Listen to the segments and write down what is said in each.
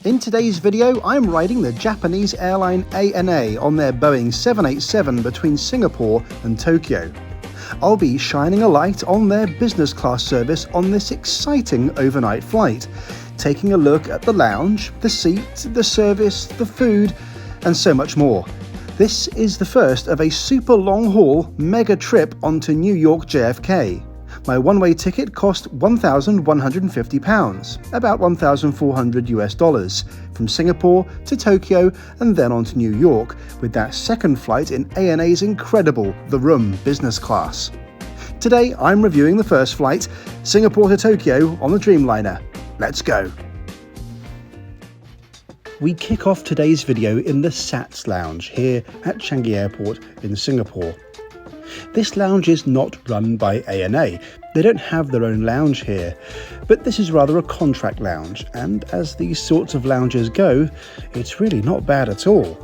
In today's video, I'm riding the Japanese airline ANA on their Boeing 787 between Singapore and Tokyo. I'll be shining a light on their business class service on this exciting overnight flight, taking a look at the lounge, the seat, the service, the food, and so much more. This is the first of a super long-haul mega trip onto New York JFK. My one-way ticket cost £1,150, about $1,400 from Singapore to Tokyo and then on to New York, with that second flight in ANA's incredible The Room business class. Today I'm reviewing the first flight, Singapore to Tokyo on the Dreamliner. Let's go! We kick off today's video in the SATS lounge here at Changi Airport in Singapore. This lounge is not run by ANA, they don't have their own lounge here, but this is rather a contract lounge, and as these sorts of lounges go, it's really not bad at all.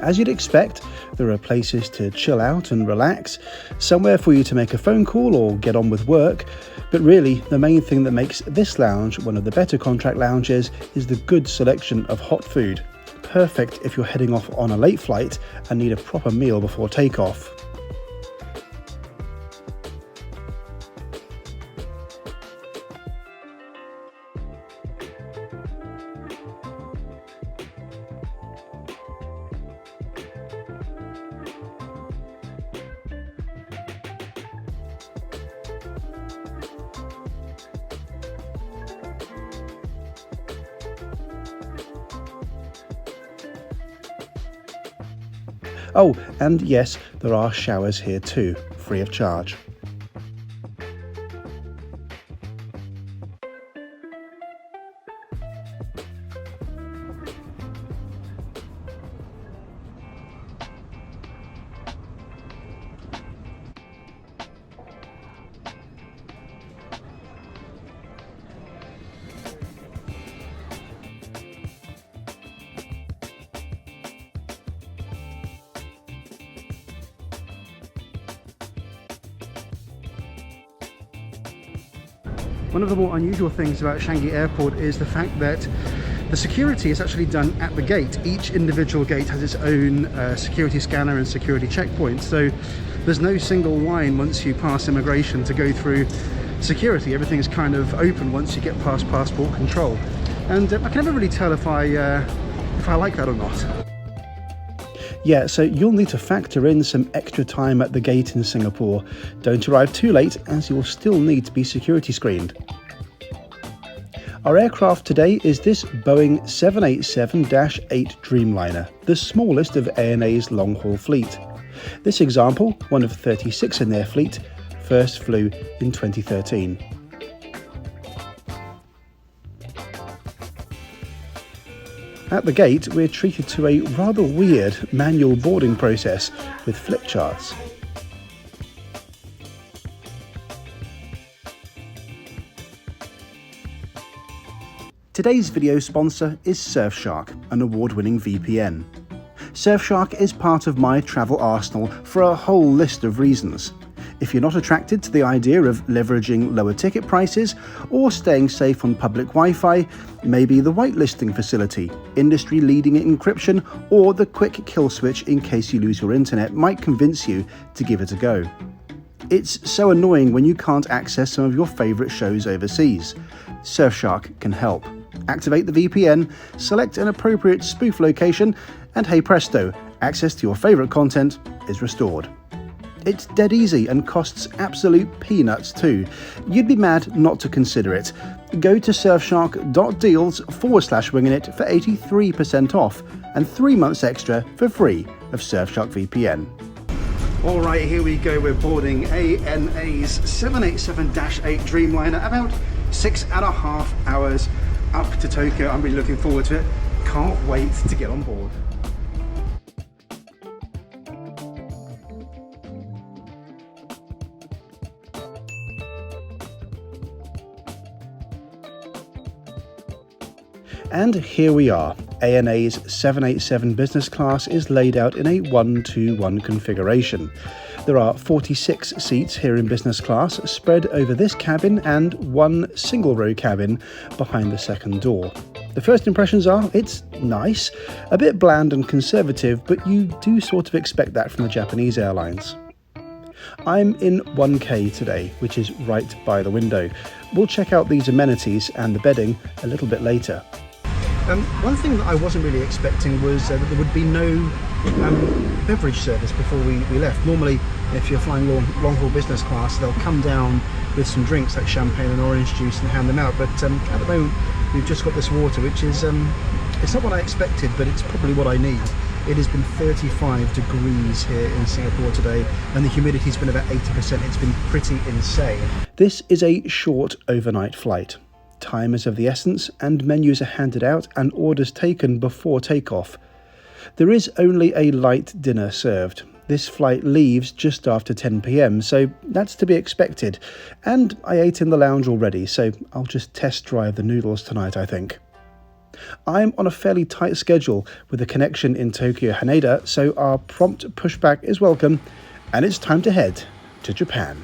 As you'd expect, there are places to chill out and relax, somewhere for you to make a phone call or get on with work, but really the main thing that makes this lounge one of the better contract lounges is the good selection of hot food. Perfect if you're heading off on a late flight and need a proper meal before takeoff. Oh, and yes, there are showers here too, free of charge. One of the more unusual things about Changi Airport is the fact that the security is actually done at the gate. Each individual gate has its own security scanner and security checkpoint, so there's no single line once you pass immigration to go through security. Everything's kind of open once you get past passport control, and I can never really tell if I like that or not. Yeah, so you'll need to factor in some extra time at the gate in Singapore. Don't arrive too late, as you'll still need to be security screened. Our aircraft today is this Boeing 787-8 Dreamliner, the smallest of ANA's long-haul fleet. This example, one of 36 in their fleet, first flew in 2013. At the gate, we're treated to a rather weird manual boarding process with flip charts. Today's video sponsor is Surfshark, an award-winning VPN. Surfshark is part of my travel arsenal for a whole list of reasons. If you're not attracted to the idea of leveraging lower ticket prices or staying safe on public Wi-Fi, maybe the whitelisting facility, industry-leading encryption, or the quick kill switch in case you lose your internet might convince you to give it a go. It's so annoying when you can't access some of your favourite shows overseas. Surfshark can help. Activate the VPN, select an appropriate spoof location, and hey presto, access to your favourite content is restored. It's dead easy and costs absolute peanuts too. You'd be mad not to consider it. Go to surfshark.deals/wingingit for 83% off and 3 months extra for free of Surfshark VPN. Alright, here we go, we're boarding ANA's 787-8 Dreamliner, about 6.5 hours up to Tokyo. I'm really looking forward to it. Can't wait to get on board. And here we are. ANA's 787 business class is laid out in a 1-2-1 configuration. There are 46 seats here in business class, spread over this cabin and one single row cabin behind the second door. The first impressions are, it's nice, a bit bland and conservative, but you do sort of expect that from the Japanese airlines. I'm in 1K today, which is right by the window. We'll check out these amenities and the bedding a little bit later. One thing that I wasn't really expecting was that there would be no beverage service before we left. Normally, if you're flying long-haul business class, they'll come down with some drinks like champagne and orange juice and hand them out. But at the moment, we've just got this water, which is, it's not what I expected, but it's probably what I need. It has been 35 degrees here in Singapore today, and the humidity's been about 80%. It's been pretty insane. This is a short overnight flight. Time is of the essence, and menus are handed out and orders taken before takeoff. There is only a light dinner served. This flight leaves just after 10 PM, so that's to be expected. And I ate in the lounge already, so I'll just test drive the noodles tonight, I think. I'm on a fairly tight schedule with a connection in Tokyo Haneda, so our prompt pushback is welcome, and it's time to head to Japan.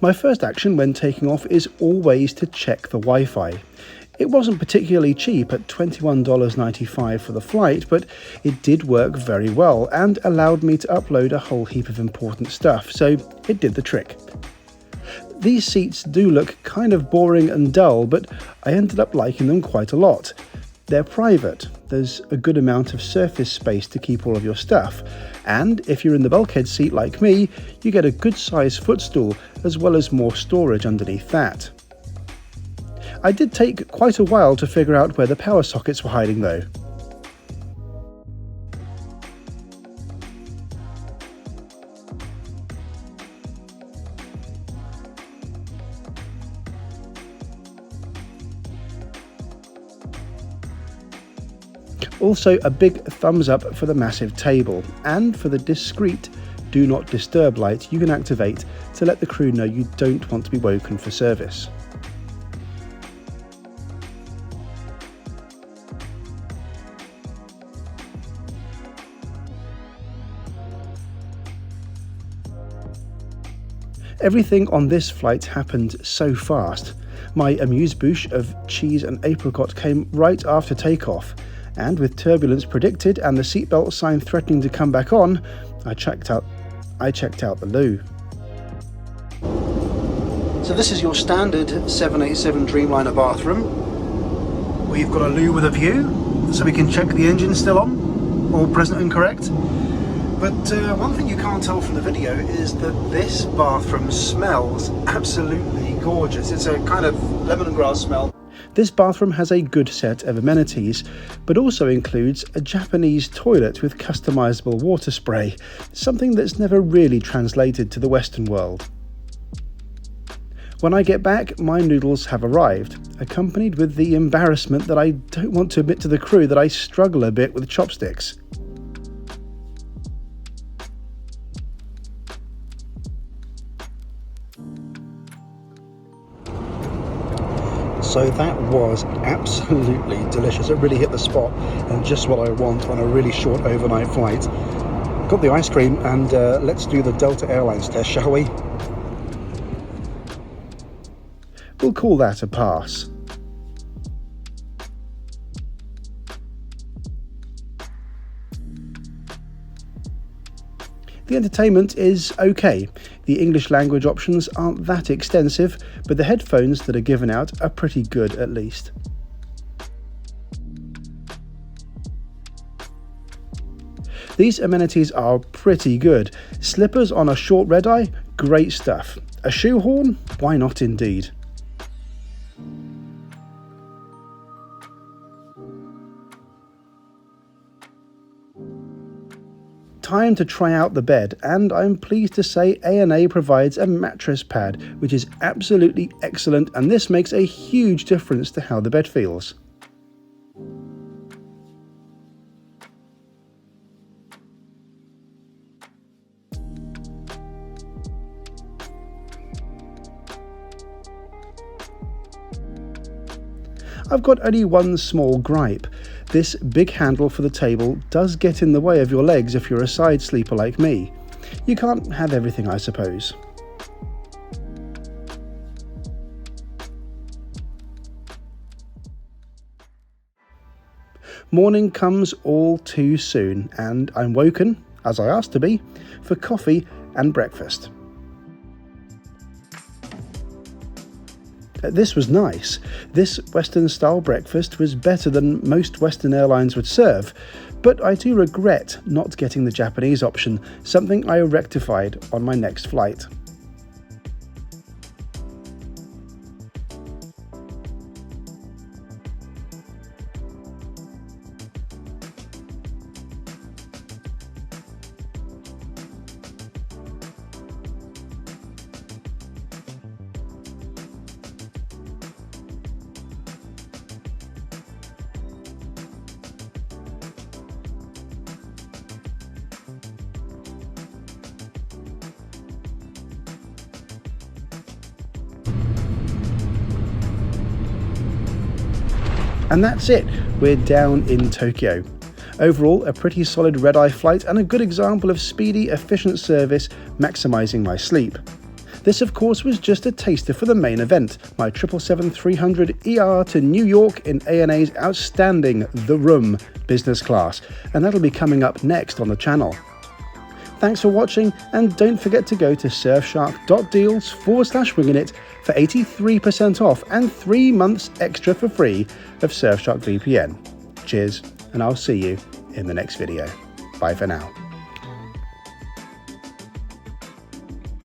My first action when taking off is always to check the Wi-Fi. It wasn't particularly cheap at $21.95 for the flight, but it did work very well and allowed me to upload a whole heap of important stuff, so it did the trick. These seats do look kind of boring and dull, but I ended up liking them quite a lot. They're private, there's a good amount of surface space to keep all of your stuff, and if you're in the bulkhead seat like me, you get a good sized footstool as well as more storage underneath that. I did take quite a while to figure out where the power sockets were hiding though. Also, a big thumbs up for the massive table, and for the discreet do not disturb light you can activate to let the crew know you don't want to be woken for service. Everything on this flight happened so fast. My amuse-bouche of cheese and apricot came right after takeoff, and with turbulence predicted and the seatbelt sign threatening to come back on, I checked out the loo. So this is your standard 787 Dreamliner bathroom. We've got a loo with a view, so we can check the engine's still on, all present and correct. But one thing you can't tell from the video is that this bathroom smells absolutely gorgeous. It's a kind of lemongrass smell. This bathroom has a good set of amenities, but also includes a Japanese toilet with customizable water spray, something that's never really translated to the Western world. When I get back, my noodles have arrived, accompanied with the embarrassment that I don't want to admit to the crew that I struggle a bit with chopsticks. So that was absolutely delicious. It really hit the spot and just what I want on a really short overnight flight. Got the ice cream and let's do the Delta Airlines test, shall we? we'll call that a pass. The entertainment is okay. The English language options aren't that extensive, but the headphones that are given out are pretty good at least. These amenities are pretty good. Slippers on a short red-eye? Great stuff. A shoehorn? Why not indeed. Time to try out the bed, and I'm pleased to say ANA provides a mattress pad, which is absolutely excellent, and this makes a huge difference to how the bed feels. I've got only one small gripe. This big handle for the table does get in the way of your legs if you're a side sleeper like me. You can't have everything, I suppose. Morning comes all too soon, and I'm woken, as I asked to be, for coffee and breakfast. This was nice. This Western-style breakfast was better than most Western airlines would serve, but I do regret not getting the Japanese option, something I rectified on my next flight. And that's it, we're down in Tokyo. Overall, a pretty solid red-eye flight and a good example of speedy, efficient service, maximising my sleep. This of course was just a taster for the main event, my 777-300ER to New York in ANA's outstanding The Room business class, and that'll be coming up next on the channel. Thanks for watching, and don't forget to go to surfshark.deals/wingingit for 83% off and 3 months extra for free of Surfshark VPN. Cheers, and I'll see you in the next video. Bye for now.